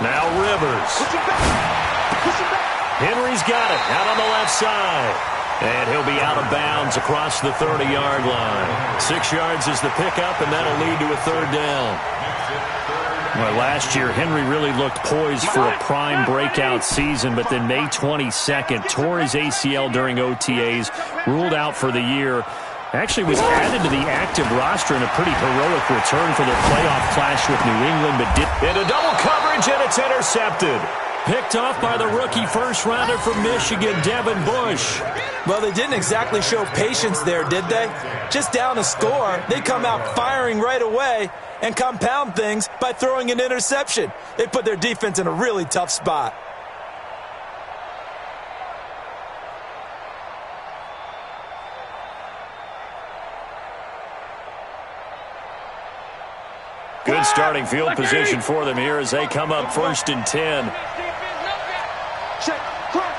Now Rivers. Henry's got it out on the left side. And he'll be out of bounds across the 30-yard line. 6 yards is the pickup, and that'll lead to a third down. Well, last year, Henry really looked poised for a prime breakout season, but then May 22nd, tore his ACL during OTAs, ruled out for the year. Actually was added to the active roster in a pretty heroic return for their playoff clash with New England, but did into double coverage, and it's intercepted. Picked off by the rookie first-rounder from Michigan, Devin Bush. Well, they didn't exactly show patience there, did they? Just down a score, they come out firing right away and compound things by throwing an interception. They put their defense in a really tough spot. Good starting field position for them here as they come up 1st and 10. Check, crunch.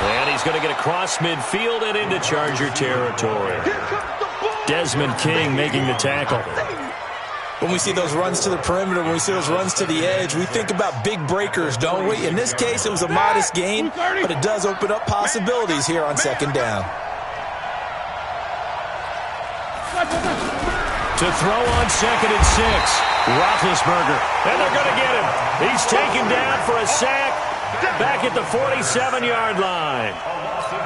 And he's going to get across midfield and into Charger territory. Desmond King making the tackle. When we see those runs to the perimeter, when we see those runs to the edge, we think about big breakers, don't we? In this case, it was a modest gain, but it does open up possibilities here on 2nd down. To throw on 2nd and 6. Roethlisberger. And they're going to get him. He's taken down for a sack back at the 47-yard line.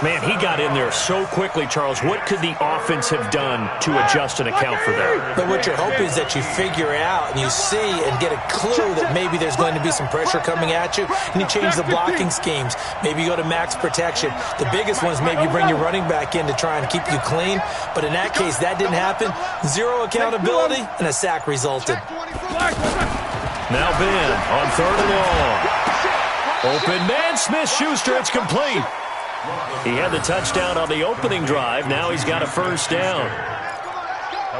Man, he got in there so quickly, Charles. What could the offense have done to adjust and account for that? But what you're hoping is that you figure out and you see and get a clue that maybe there's going to be some pressure coming at you, and you change the blocking schemes. Maybe you go to max protection. The biggest one is maybe you bring your running back in to try and keep you clean. But in that case, that didn't happen. Zero accountability, and a sack resulted. Now Ben on 3rd and long. Open man, Smith-Schuster, it's complete. He had the touchdown on the opening drive. Now he's got a first down.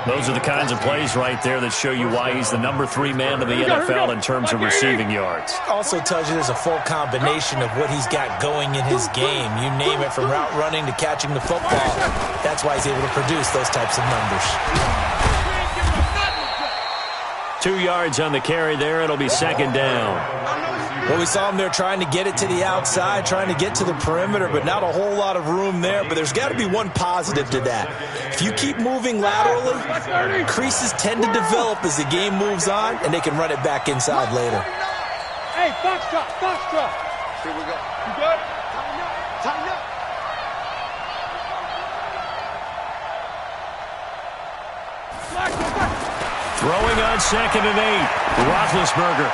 Those are the kinds of plays right there that show you why he's the number 3 man in the NFL in terms of receiving yards. Also tells you there's a full combination of what he's got going in his game. You name it, from route running to catching the football. That's why he's able to produce those types of numbers. 2 yards on the carry there. It'll be 2nd down. Well, we saw him there trying to get it to the outside, trying to get to the perimeter, but not a whole lot of room there. But there's got to be one positive to that. If you keep moving laterally, creases tend to develop as the game moves on, and they can run it back inside later. Hey, box drop. Here we go. You good? Tighten up. Throwing on 2nd and 8. Roethlisberger.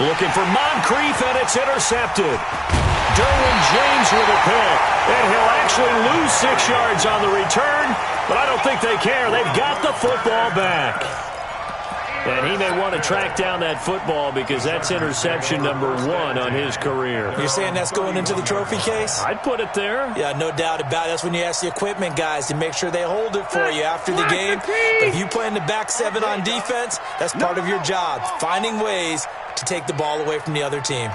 Looking for Moncrief, and it's intercepted. Derwin James with a pick. And he'll actually lose 6 yards on the return, but I don't think they care. They've got the football back. And he may want to track down that football because that's interception number 1 on his career. You're saying that's going into the trophy case? I'd put it there. Yeah, no doubt about it. That's when you ask the equipment guys to make sure they hold it for you after the game. But if you play in the back 7 on defense, that's part of your job, finding ways to take the ball away from the other team.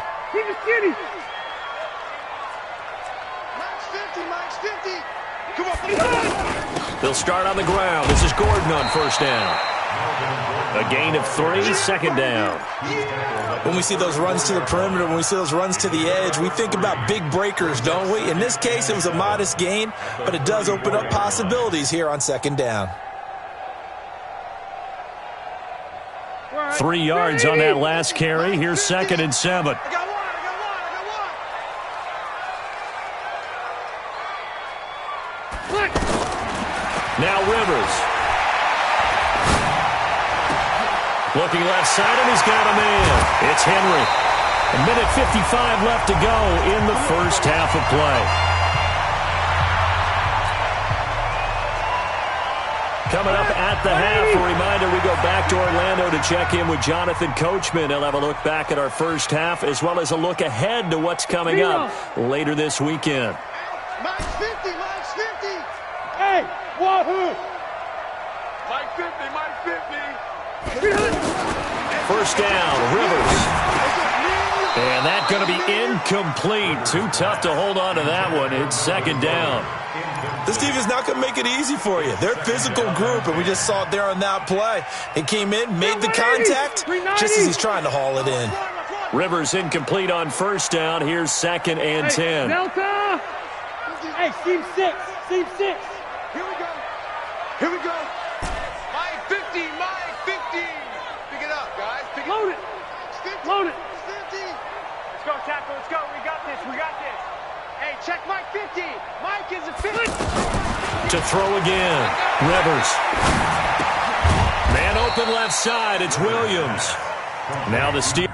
They'll start on the ground. This is Gordon on first down. A gain of 3, 2nd down. When we see those runs to the perimeter, when we see those runs to the edge, we think about big breakers, don't we? In this case, it was a modest gain, but it does open up possibilities here on 2nd down. 3 yards on that last carry. Here's 2nd and 7. Now Rivers. Looking left side, and he's got a man. It's Henry. 1:55 left to go in the first half of play. Coming up at the half, a reminder, we go back to Orlando to check in with Jonathan Coachman. He'll have a look back at our first half, as well as a look ahead to what's coming up later this weekend. Max 50. Hey, wahoo! Mike 50. First down, Rivers. And that's going to be incomplete. Too tough to hold on to that one. It's 2nd down. This team is not going to make it easy for you. They're a physical group, and we just saw it there on that play. He came in, made the contact, just as he's trying to haul it in. Rivers incomplete on first down. Here's 2nd and 10. Delta! Hey, seam 6. Seam 6. Here we go. Here we go. My 50. My 50. Pick it up, guys. Pick it up. Load it. Load it. Let's go, tackle. Let's go. We got this. We got this. Hey, check Mike 50. Mike is a 50. To throw again. Rivers. Man open left side. It's Williams. Now the steal.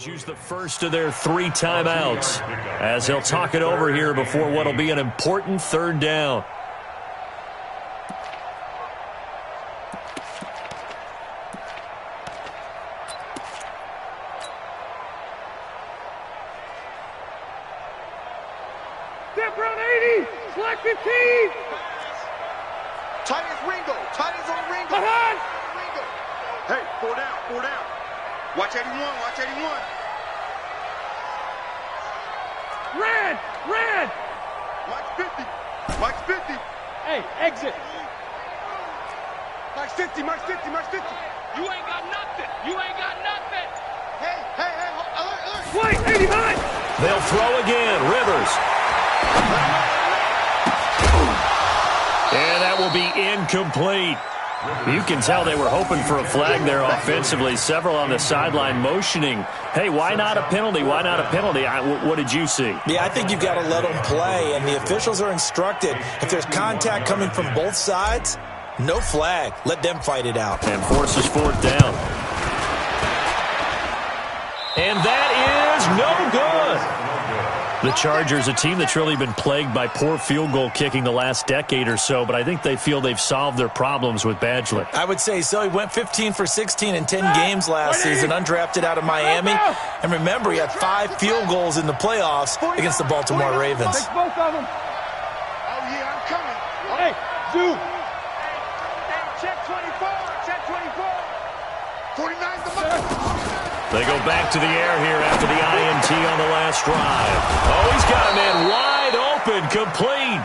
Use the first of their 3 timeouts as he'll talk it over here before what will be an important 3rd down. Step round 80. Slack 15. Tight as Ringo. Tight as on Ringo. Behind. Ringo. Hey, 4 down. 4 down. Watch 81, watch 81. Red, red. Mike's 50, Mike's 50. Hey, exit. Mike's 50, Mike's 50, Mike's 50. You ain't got nothing, you ain't got nothing. Hey, alert. White, 89. They'll throw again, Rivers. And that will be incomplete. You can tell they were hoping for a flag there offensively. Several on the sideline motioning, hey, why not a penalty? Why not a penalty? What did you see? Yeah, I think you've got to let them play, and the officials are instructed, if there's contact coming from both sides, no flag. Let them fight it out. And forces 4th down. And that is no good. The Chargers, a team that's really been plagued by poor field goal kicking the last decade or so, but I think they feel they've solved their problems with Badgley. I would say so. He went 15 for 16 in 10 games last season, undrafted out of Miami. And remember, he had 5 field goals in the playoffs against the Baltimore Ravens. Take both of them. Oh, yeah, I'm coming. Hey, Zoo. Hey, check 24. Check 24. 49's the mark. They go back to the air here after the INT on the last drive. Oh, he's got a man wide open, complete.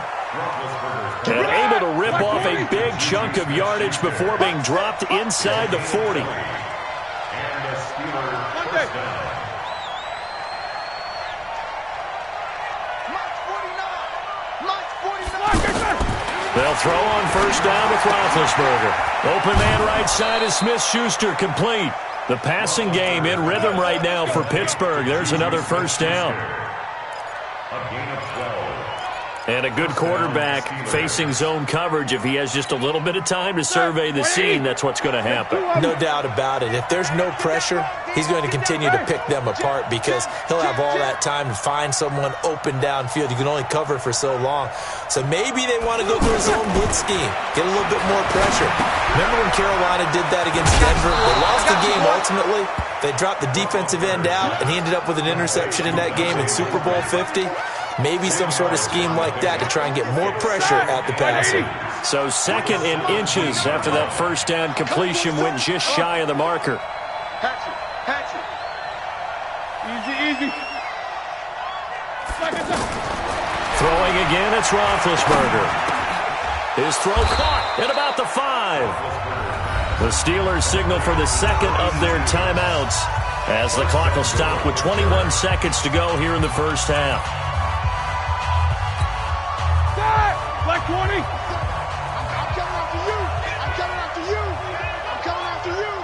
And able to rip off a big chunk of yardage before being dropped inside the 40. They'll throw on first down with Roethlisberger. Open man right side is Smith-Schuster, complete. The passing game in rhythm right now for Pittsburgh. There's another first down. And a good quarterback facing zone coverage. If he has just a little bit of time to survey the scene, that's what's going to happen. No doubt about it. If there's no pressure, he's going to continue to pick them apart because he'll have all that time to find someone open downfield. You can only cover for so long. So maybe they want to go through a zone blitz scheme, get a little bit more pressure. Remember when Carolina did that against Denver? They lost the game ultimately. They dropped the defensive end out, and he ended up with an interception in that game in Super Bowl 50. Maybe some sort of scheme like that to try and get more pressure at the passer. So 2nd and inches after that first down completion went just shy of the marker. Hatch it. Easy. Throwing again, it's Roethlisberger. His throw caught at about the 5. The Steelers signal for the second of their timeouts as the clock will stop with 21 seconds to go here in the first half. Black 20. I'm coming after you.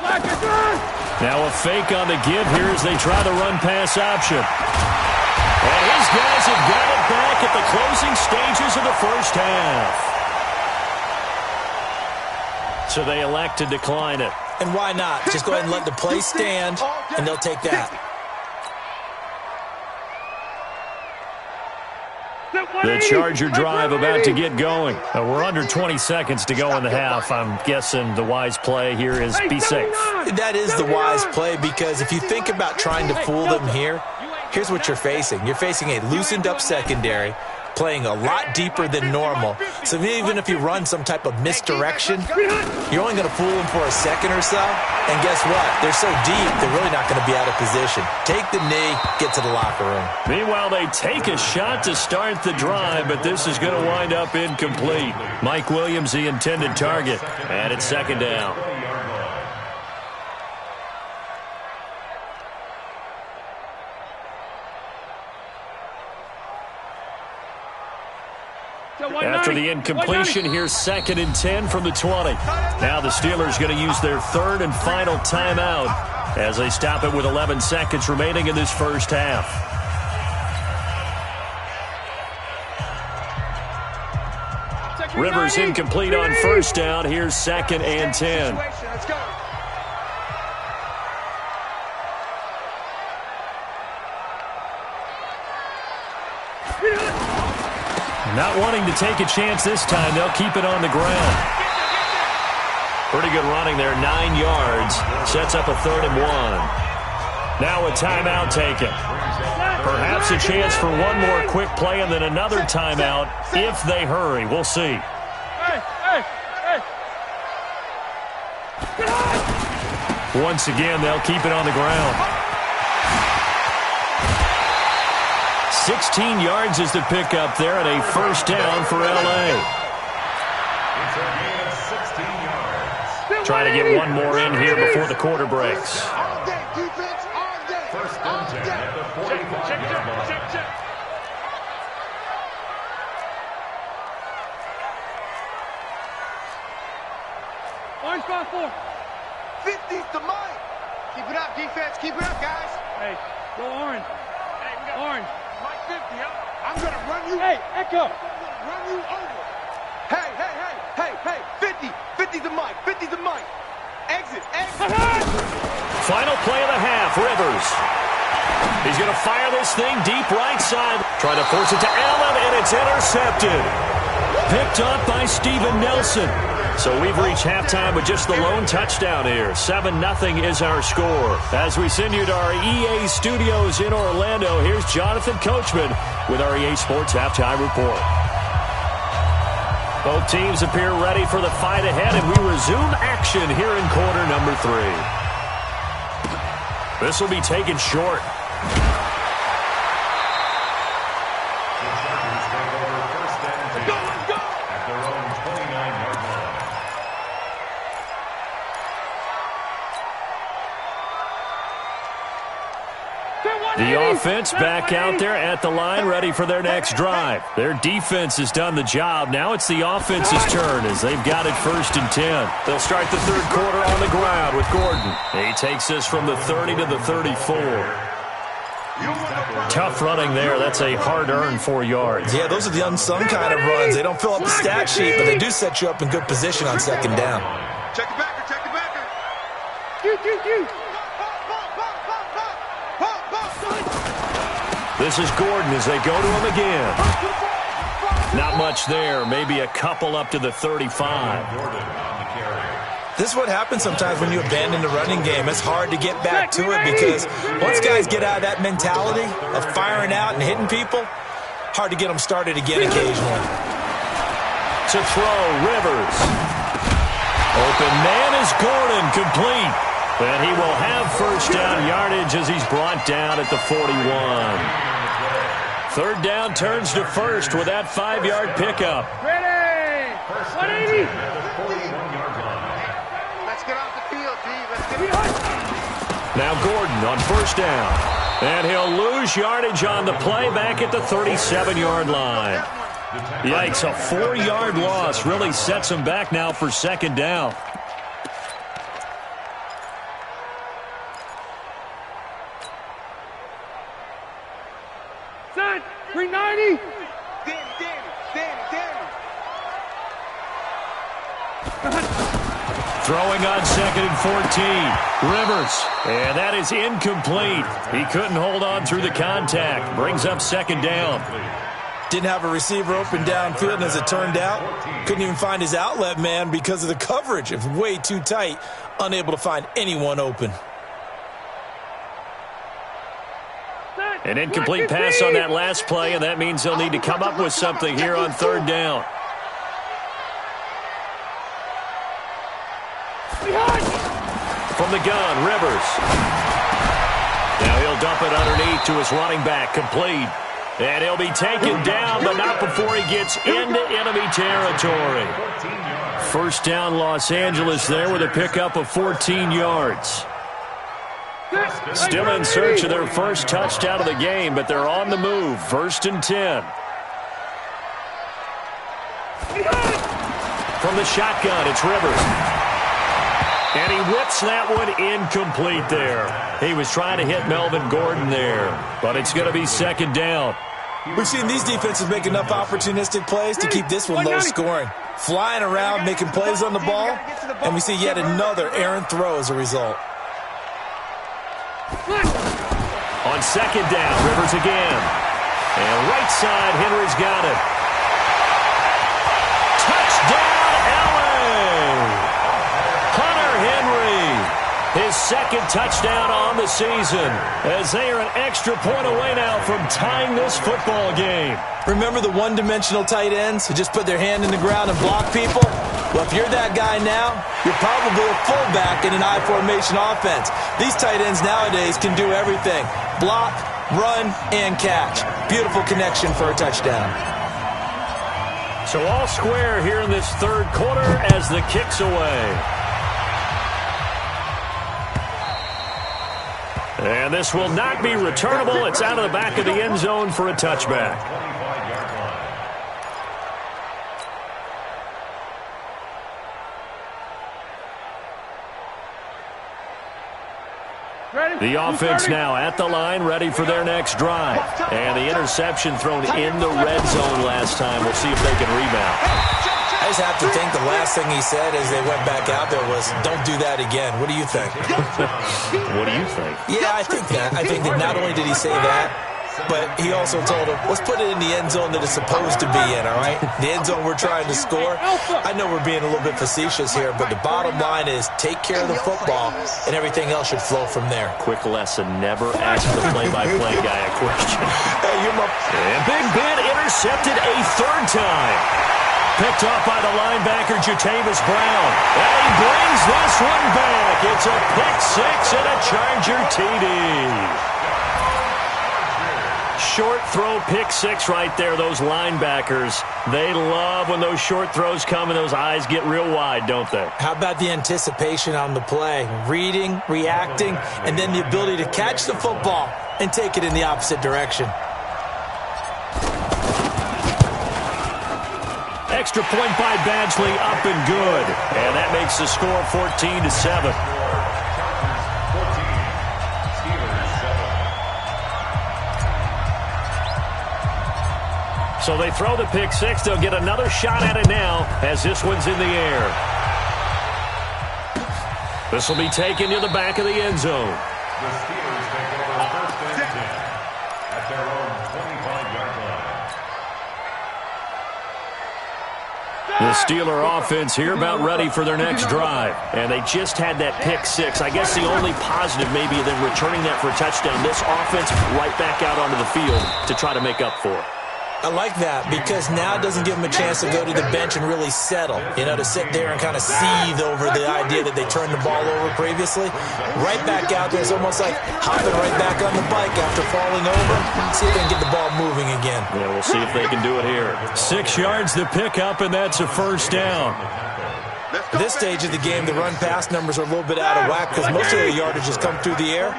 Black is on. Now a fake on the give here as they try the run-pass option. And his guys have got it back at the closing stages of the first half. So they elect to decline it. And why not? Just go ahead and let the play stand, and they'll take that. The Charger drive about to get going. We're under 20 seconds to go in the half. I'm guessing the wise play here is be safe. That is the wise play, because if you think about trying to fool them here, here's what you're facing. You're facing a loosened up secondary, playing a lot deeper than normal. So even if you run some type of misdirection, you're only going to fool them for a second or so. And guess what? They're so deep, they're really not going to be out of position. Take the knee, get to the locker room. Meanwhile, they take a shot to start the drive, but this is going to wind up incomplete. Mike Williams, the intended target, and it's 2nd down. After the incompletion, here's 2nd and 10 from the 20. Now the Steelers going to use their 3rd and final timeout as they stop it with 11 seconds remaining in this first half. Rivers incomplete on first down. Here's 2nd and 10. Not wanting to take a chance this time, they'll keep it on the ground. Pretty good running there, 9 yards. Sets up a 3rd and 1. Now a timeout taken. Perhaps a chance for one more quick play and then another timeout if they hurry. We'll see. Once again, they'll keep it on the ground. 16 yards is the pickup there, and a first down for L.A. Trying to get one more in here before the quarter breaks. All day, defense, all day. First and 10 at the 45-yard line. Orange 5-4. 50's the Mike. Keep it up, defense. Keep it up, guys. Hey, go orange. Hey, we got orange. Mike 50, I'm going to run you. Hey, Echo. I'm going to run you over. Hey. 50's the Mike. 50's the Mike. Exit. Final play of the half, Rivers. He's going to fire this thing deep right side. Trying to force it to Allen, and it's intercepted. Picked up by Steven Nelson. So we've reached halftime with just the lone touchdown here. 7-0 is our score. As we send you to our EA studios in Orlando, here's Jonathan Coachman with our EA Sports Halftime Report. Both teams appear ready for the fight ahead, and we resume action here in quarter number 3. This will be taken short. The offense back out there at the line, ready for their next drive. Their defense has done the job. Now it's the offense's turn as they've got it 1st and 10. They'll start the third quarter on the ground with Gordon. He takes this from the 30 to the 34. Tough running there. That's a hard-earned 4 yards. Yeah, those are the unsung kind of runs. They don't fill up the stat sheet, but they do set you up in good position on 2nd down. Check the backer. This is Gordon as they go to him again. Not much there. Maybe a couple up to the 35. This is what happens sometimes when you abandon the running game. It's hard to get back to it because once guys get out of that mentality of firing out and hitting people, hard to get them started again occasionally. To throw, Rivers. Open man is Gordon, complete. And he will have first down yardage as he's brought down at the 41. Third down turns to first with that 5-yard pickup. Ready! 180! Let's get off the field, D. Let's get it. Now Gordon on first down. And he'll lose yardage on the play back at the 37-yard line. Yikes, a 4-yard loss really sets him back now for second down. Son, 390! Throwing on second and 14. Rivers. And that is incomplete. He couldn't hold on through the contact. Brings up second down. Didn't have a receiver open downfield, and as it turned out, couldn't even find his outlet man because of the coverage. It was way too tight, unable to find anyone open. An incomplete pass on that last play, and that means they'll need to come up with something here on third down. From the gun, Rivers. Now he'll dump it underneath to his running back, complete. And he'll be taken down, but not before he gets into enemy territory. First down, Los Angeles there with a pickup of 14 yards. Still in search of their first touchdown of the game, but they're on the move. First and 10. From the shotgun, it's Rivers. And he whips that one incomplete there. He was trying to hit Melvin Gordon there, but it's going to be second down. We've seen these defenses make enough opportunistic plays to keep this one low scoring. Flying around, making plays on the ball, and we see yet another errant throw as a result. On second down, Rivers again. And right side, Henry's got it. Touchdown, LA! Hunter Henry, his second touchdown on the season, as they are an extra point away now from tying this football game. Remember the one-dimensional tight ends who just put their hand in the ground and block people? Well, if you're that guy now, you're probably a fullback in an I-formation offense. These tight ends nowadays can do everything. Block, run, and catch. Beautiful connection for a touchdown. So all square here in this third quarter as the kick's away. And this will not be returnable. It's out of the back of the end zone for a touchback. The offense now at the line, ready for their next drive. And the interception thrown in the red zone last time. We'll see if they can rebound. I just have to think the last thing he said as they went back out there was, don't do that again. What do you think? What do you think? Yeah, I think that. I think that not only did he say that, but he also told him, let's put it in the end zone that it's supposed to be in, all right? The end zone we're trying to score. I know we're being a little bit facetious here, but the bottom line is take care of the football, and everything else should flow from there. Quick lesson, never ask the play-by-play guy a question. Hey, and Big Ben intercepted a third time. Picked off by the linebacker, Jatavis Brown. And he brings this one back. It's a pick six and a Charger TD. Short throw, pick six right there. Those linebackers, they love when those short throws come and those eyes get real wide, don't they? How about the anticipation on the play? Reading, reacting, and then the ability to catch the football and take it in the opposite direction. Extra point by Badgley, up and good. And that makes the score 14-7. So they throw the pick six. They'll get another shot at it now as this one's in the air. This will be taken to the back of the end zone. The Steelers take over first and 10 at their own 25-yard line. The Steeler offense here about ready for their next drive. And they just had that pick six. I guess the only positive maybe than returning that for a touchdown. This offense right back out onto the field to try to make up for it. I like that because now it doesn't give them a chance to go to the bench and really settle, to sit there and kind of seethe over the idea that they turned the ball over previously. Right back out there, it's almost like hopping right back on the bike after falling over. See if they can get the ball moving again. Yeah, we'll see if they can do it here. 6 yards to pick up, and that's a first down. At this stage of the game, the run-pass numbers are a little bit out of whack because most of the yardage has come through the air.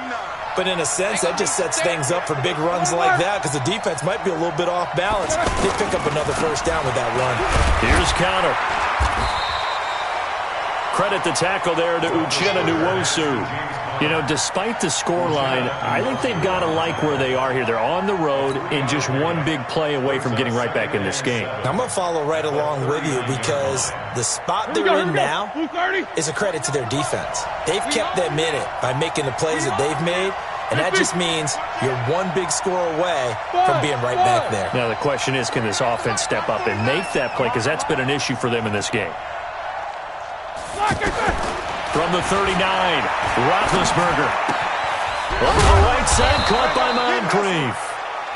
But in a sense, that just sets things up for big runs like that because the defense might be a little bit off balance. They pick up another first down with that run. Here's counter. Credit the tackle there to Uchenna Nwosu. Despite the scoreline, I think they've got to like where they are here. They're on the road and just one big play away from getting right back in this game. I'm going to follow right along with you because the spot they're in now is a credit to their defense. They've kept them in it by making the plays that they've made, and that just means you're one big score away from being right back there. Now the question is, can this offense step up and make that play? Because that's been an issue for them in this game. From the 39, Roethlisberger. Over the right side, caught by Moncrief.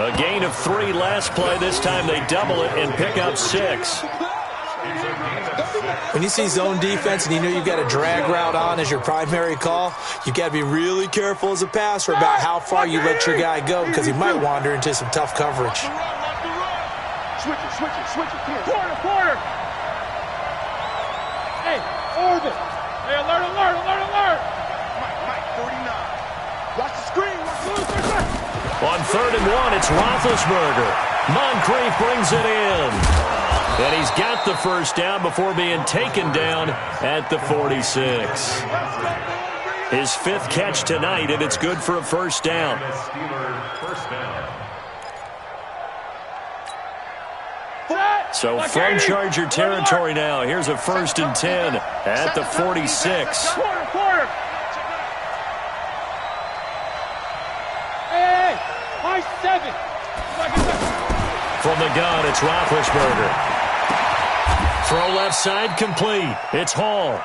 A gain of 3 last play. This time they double it and pick up 6. When you see zone defense and you know you've got a drag route on as your primary call, you've got to be really careful as a passer about how far you let your guy go because he might wander into some tough coverage. Switch it. Quarter. Hey, orbit. Hey, alert. Mike, 49. Watch the screen. On 3rd and 1, it's Roethlisberger. Moncrief brings it in. And he's got the first down before being taken down at the 46. His 5th catch tonight, and it's good for a first down. So from Charger territory now, here's a 1st and 10 at the 46. Quarter. Hey, my 7. From the gun, it's Roethlisberger. Throw left side complete. It's Hall.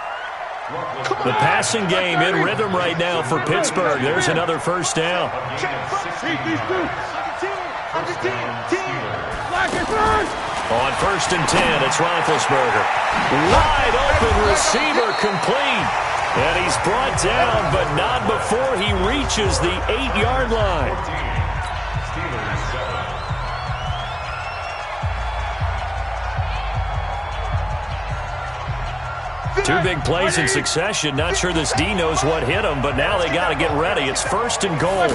The passing game in rhythm right now for Pittsburgh. There's another first down. On 1st and 10, it's Roethlisberger. Wide open receiver complete. And he's brought down, but not before he reaches the 8-yard line. Two big plays in succession. Not sure this D knows what hit him, but now they got to get ready. It's 1st and goal.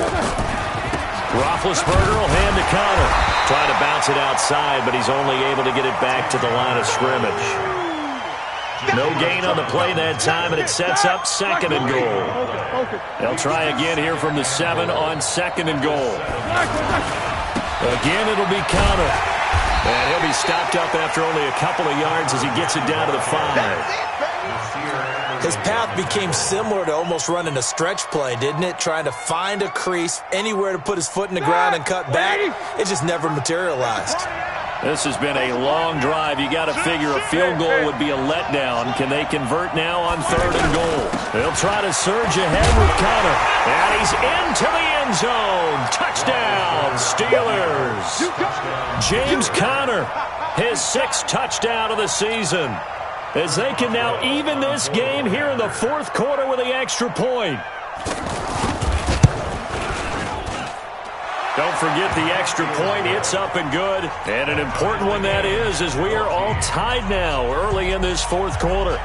Roethlisberger will hand to Connor. Trying to bounce it outside, but he's only able to get it back to the line of scrimmage. No gain on the play that time, and it sets up 2nd and goal. They'll try again here from the 7 on 2nd and goal. Again, it'll be Connor. And he'll be stopped up after only a couple of yards as he gets it down to the 5. His path became similar to almost running a stretch play, didn't it? Trying to find a crease, anywhere to put his foot in the ground and cut back. It just never materialized. This has been a long drive. You got to figure a field goal would be a letdown. Can they convert now on 3rd and goal? They'll try to surge ahead with Connor. And he's into the end zone. Touchdown, Steelers. James Conner, his 6th touchdown of the season. As they can now even this game here in the 4th quarter with the extra point. Don't forget the extra point. It's up and good. And an important one that is, as we are all tied now early in this 4th quarter.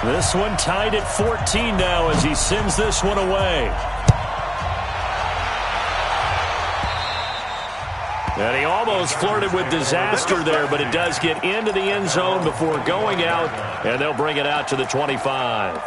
This one tied at 14 now as he sends this one away. And he almost flirted with disaster there, but it does get into the end zone before going out, and they'll bring it out to the 25.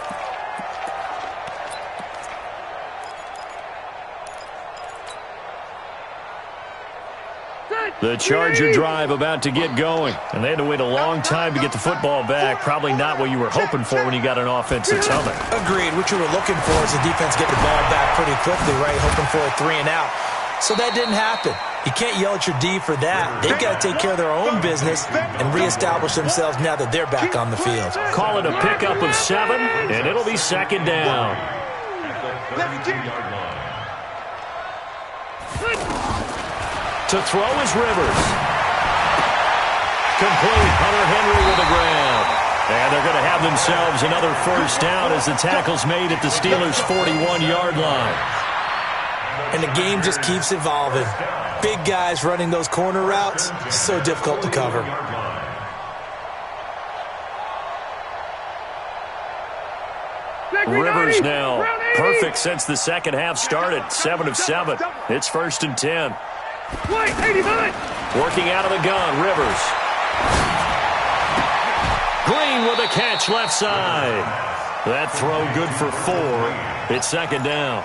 The Charger drive about to get going, and they had to wait a long time to get the football back. Probably not what you were hoping for when you got an offense that's humming. Agreed. What you were looking for is the defense get the ball back pretty quickly, right? Hoping for a 3 and out. So that didn't happen. You can't yell at your D for that. They've got to take care of their own business and reestablish themselves now that they're back on the field. Call it a pickup of 7, and it'll be second down. To throw is Rivers. Complete. Hunter Henry with the grab. And they're going to have themselves another first down as the tackle's made at the Steelers' 41-yard line. And the game just keeps evolving. Big guys running those corner routes, so difficult to cover. Rivers now perfect since the second half started. 7 of 7. It's 1st and 10. Working out of the gun, Rivers. Green with a catch left side. That throw good for 4. It's second down.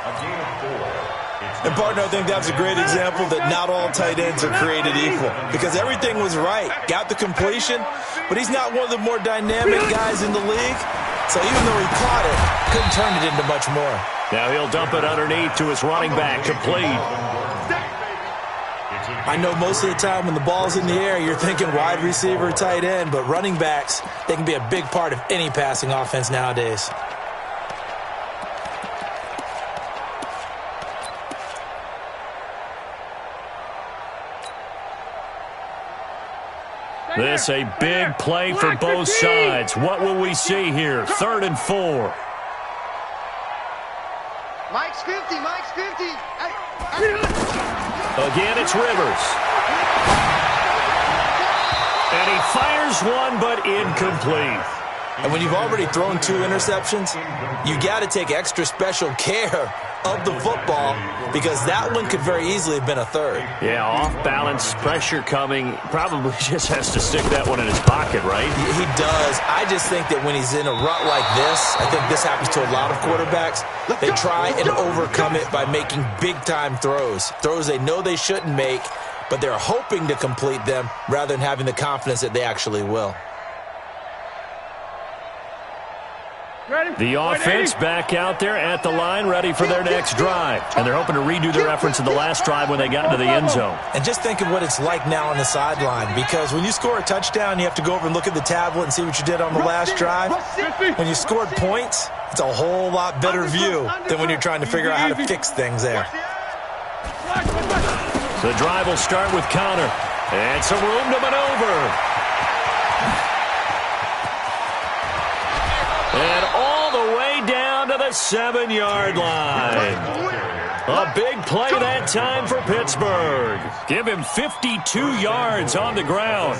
And, partner, I think that's a great example that not all tight ends are created equal because everything was right. Got the completion, but he's not one of the more dynamic guys in the league. So even though he caught it, couldn't turn it into much more. Now he'll dump it underneath to his running back, complete. I know most of the time when the ball's in the air, you're thinking wide receiver, tight end, but running backs, they can be a big part of any passing offense nowadays. This a big play for both sides. What will we see here? 3rd and 4. Mike's 50. Mike's 50. Again, it's Rivers. And he fires one, but incomplete. And when you've already thrown 2 interceptions, you got to take extra special care of the football because that one could very easily have been a 3rd. Yeah, off balance, pressure coming. Probably just has to stick that one in his pocket, right? He does. I just think that when he's in a rut like this, I think this happens to a lot of quarterbacks, they try and overcome it by making big-time throws. Throws they know they shouldn't make, but they're hoping to complete them rather than having the confidence that they actually will. The offense back out there at the line, ready for their next drive. And they're hoping to redo their efforts in the last drive when they got into the end zone. And just think of what it's like now on the sideline, because when you score a touchdown, you have to go over and look at the tablet and see what you did on the last drive. When you scored points, it's a whole lot better view than when you're trying to figure out how to fix things there. The drive will start with Connor. And some room to maneuver. And all the way down to the 7-yard line. A big play that time for Pittsburgh. Give him 52 yards on the ground.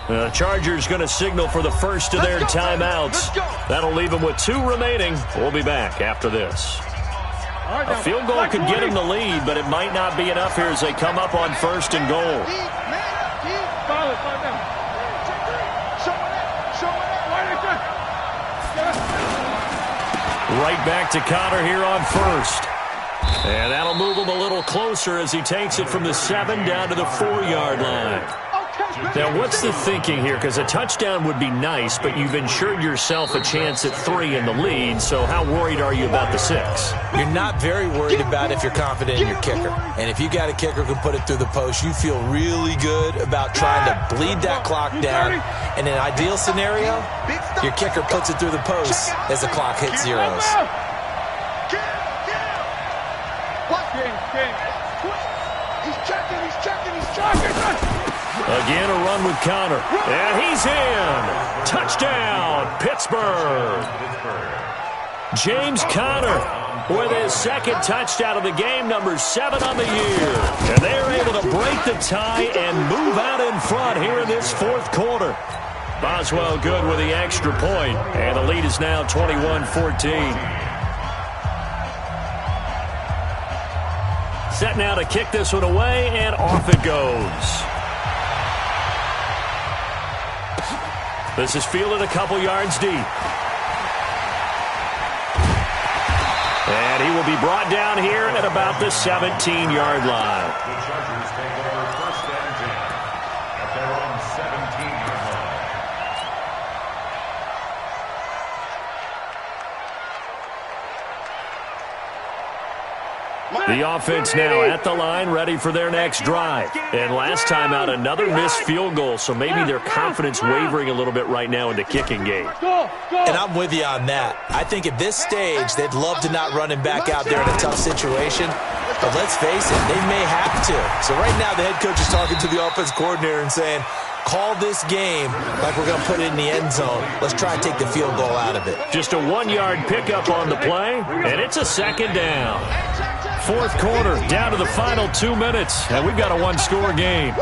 The Chargers going to signal for the first of their timeouts. That'll leave them with 2 remaining. We'll be back after this. A field goal could get them the lead, but it might not be enough here as they come up on 1st and goal. Right back to Connor here on 1st. And that'll move him a little closer as he takes it from the 7 down to the 4-yard line. Now, what's the thinking here? Because a touchdown would be nice, but you've ensured yourself a chance at 3 in the lead, so how worried are you about the 6? You're not very worried about if you're confident in your kicker. And if you got a kicker who can put it through the post, you feel really good about trying to bleed that clock down. In an ideal scenario, your kicker puts it through the post as the clock hits zeros. Again, a run with Connor. And he's in. Touchdown, Pittsburgh. James Conner with his 2nd touchdown of the game, number 7 on the year. And they're able to break the tie and move out in front here in this 4th quarter. Boswell good with the extra point, and the lead is now 21-14. Set now to kick this one away, and off it goes. This is fielded a couple yards deep. And he will be brought down here at about the 17-yard line. The Chargers take over 1st and 10 at their own 17-yard line. The offense now at the line, ready for their next drive. And last time out, another missed field goal, so maybe their confidence wavering a little bit right now in the kicking game. And I'm with you on that. I think at this stage, they'd love to not run him back out there in a tough situation. But let's face it, they may have to. So right now, the head coach is talking to the offense coordinator and saying, call this game like we're going to put it in the end zone. Let's try and take the field goal out of it. Just a 1-yard pickup on the play, and it's a second down. Fourth quarter, down to the final 2 minutes, and we've got a one-score game.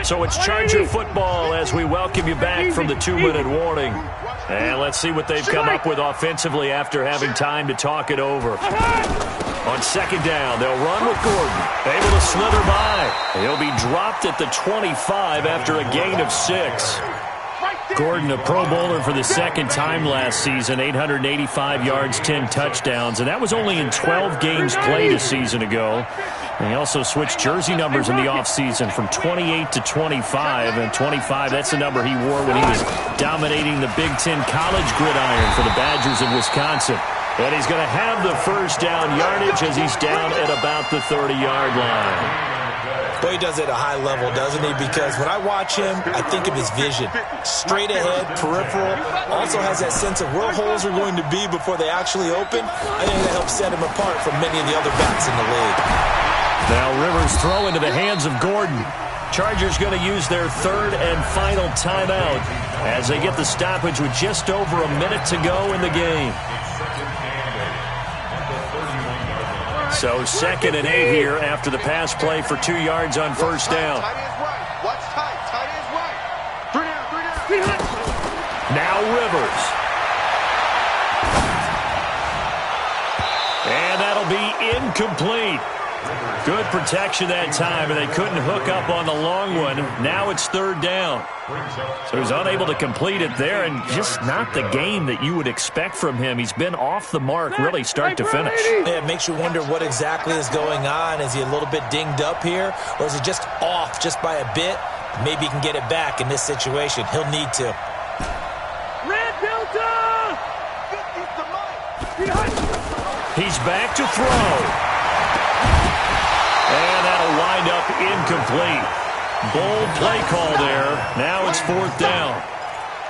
So it's Charger football as we welcome you back from the 2-minute warning. And let's see what they've come up with offensively after having time to talk it over. On second down, they'll run with Gordon. Able to slither by. He'll be dropped at the 25 after a gain of 6. Gordon, a Pro Bowler for the second time last season, 885 yards, 10 touchdowns, and that was only in 12 games played a season ago. And he also switched jersey numbers in the offseason from 28 to 25, and 25, that's the number he wore when he was dominating the Big Ten college gridiron for the Badgers of Wisconsin. And he's going to have the first down yardage as he's down at about the 30-yard line. Boy, he does it at a high level, doesn't he? Because when I watch him, I think of his vision. Straight ahead, peripheral. Also has that sense of where holes are going to be before they actually open. I think that helps set him apart from many of the other backs in the league. Now Rivers throw into the hands of Gordon. Chargers going to use their third and final timeout as they get the stoppage with just over a minute to go in the game. So 2nd and 8 here after the pass play for 2 yards on first down. Watch tight. Tight is right. 3 down. Now Rivers. And that'll be incomplete. Good protection that time, and they couldn't hook up on the long one. Now it's 3rd down. So he's unable to complete it there, and just not the game that you would expect from him. He's been off the mark really start to finish. Yeah, it makes you wonder what exactly is going on. Is he a little bit dinged up here, or is he just off just by a bit? Maybe he can get it back in this situation. He'll need to. Red Delta! He's back to throw. And that'll wind up incomplete. Bold play call there. Now it's 4th down.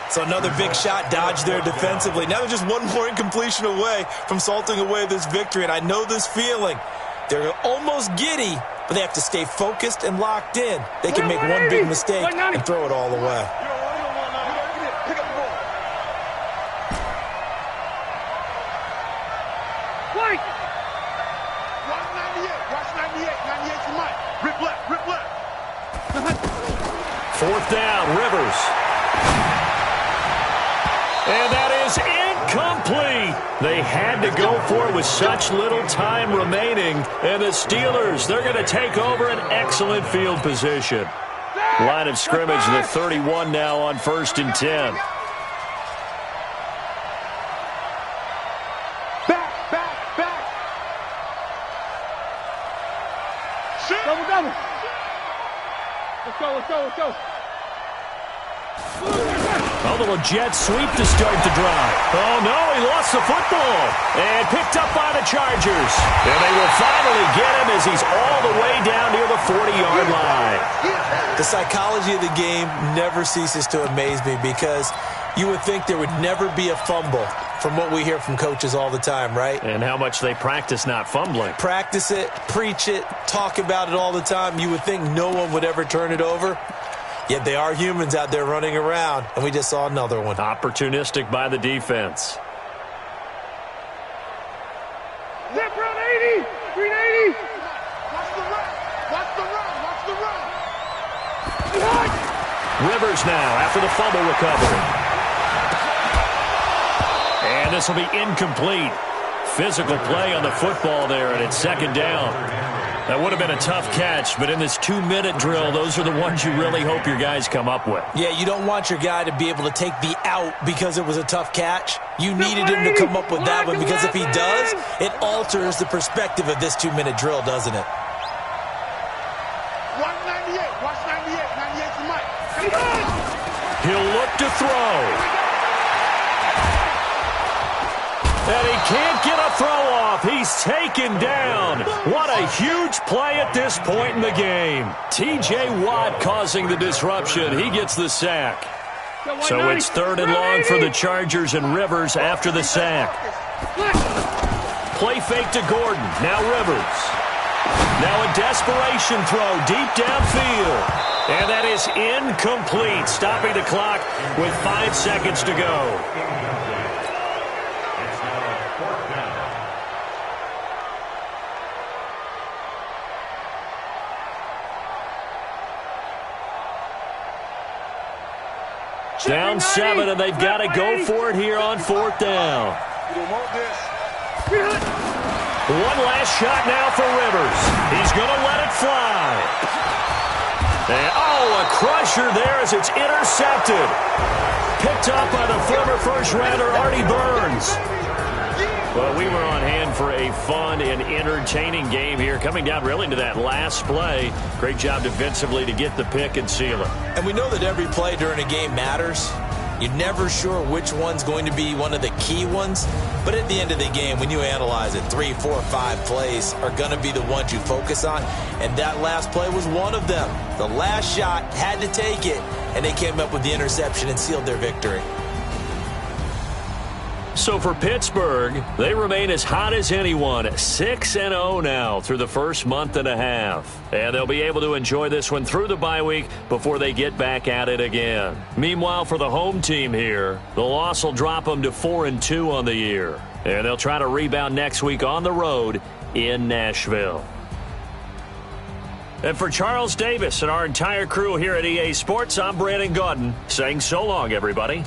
So another big shot dodged there defensively. Now they're just one more incompletion away from salting away this victory. And I know this feeling. They're almost giddy, but they have to stay focused and locked in. They can make one big mistake and throw it all away. Fourth down, Rivers. And that is incomplete. They had to go for it with such little time remaining. And the Steelers, they're going to take over an excellent field position. Line of scrimmage, the 31 now on 1st and 10. Double. Let's go. A little jet sweep to start the drive. Oh, no, he lost the football. And picked up by the Chargers. And they will finally get him as he's all the way down near the 40-yard line. The psychology of the game never ceases to amaze me because you would think there would never be a fumble from what we hear from coaches all the time, right? And how much they practice not fumbling. Practice it, preach it, talk about it all the time. You would think no one would ever turn it over. Yet they are humans out there running around, and we just saw another one. Opportunistic by the defense. Zip run 80, green 80. Watch the run. Rivers now after the fumble recovery. And this will be incomplete. Physical play on the football there, and it's 2nd down. That would have been a tough catch, but in this 2-minute drill, those are the ones you really hope your guys come up with. Yeah, you don't want your guy to be able to take the out because it was a tough catch. You needed him to come up with that one because if he does, it alters the perspective of this 2-minute drill, doesn't it? Watch 98. Watch 98. 98's the mic. He'll look to throw. And he can't get a throw off. He's taken down. What a huge play at this point in the game. T.J. Watt causing the disruption. He gets the sack. So it's 3rd and long for the Chargers, and Rivers after the sack. Play fake to Gordon. Now Rivers. Now a desperation throw deep downfield. And that is incomplete, stopping the clock with 5 seconds to go. Down 7, and they've got to go for it here on 4th down. You don't want this. One last shot now for Rivers. He's going to let it fly. And, a crusher there as it's intercepted. Picked up by the former first-rounder Artie Burns. Well, we were on hand for a fun and entertaining game here, coming down really to that last play. Great job defensively to get the pick and seal it. And we know that every play during a game matters. You're never sure which one's going to be one of the key ones. But at the end of the game, when you analyze it, 3, 4, 5 plays are going to be the ones you focus on. And that last play was one of them. The last shot had to take it, and they came up with the interception and sealed their victory. So for Pittsburgh, they remain as hot as anyone, 6-0 now through the first month and a half. And they'll be able to enjoy this one through the bye week before they get back at it again. Meanwhile, for the home team here, the loss will drop them to 4-2 on the year. And they'll try to rebound next week on the road in Nashville. And for Charles Davis and our entire crew here at EA Sports, I'm Brandon Gaudin saying so long, everybody.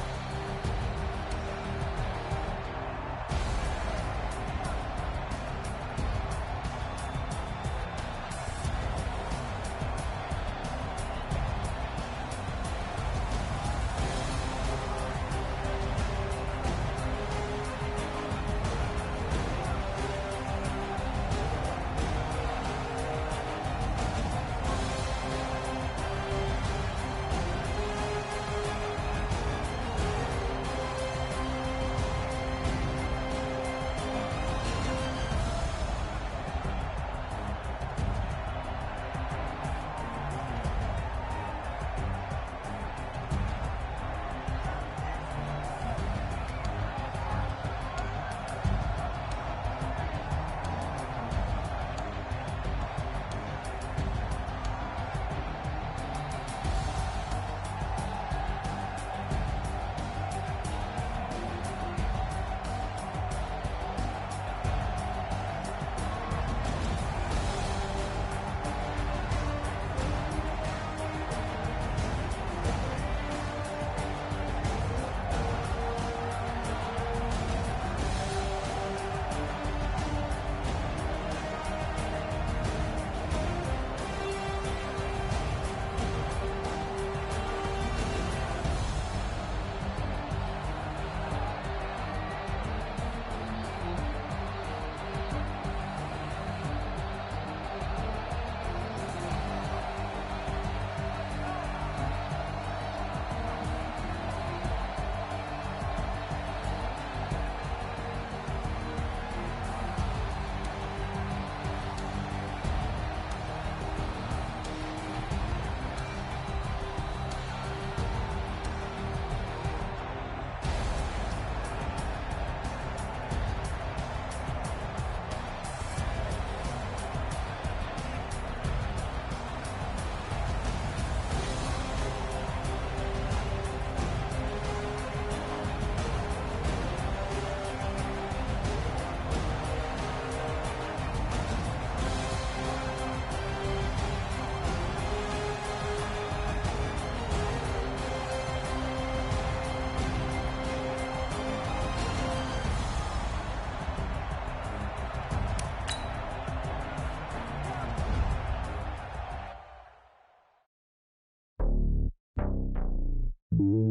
Mm-hmm.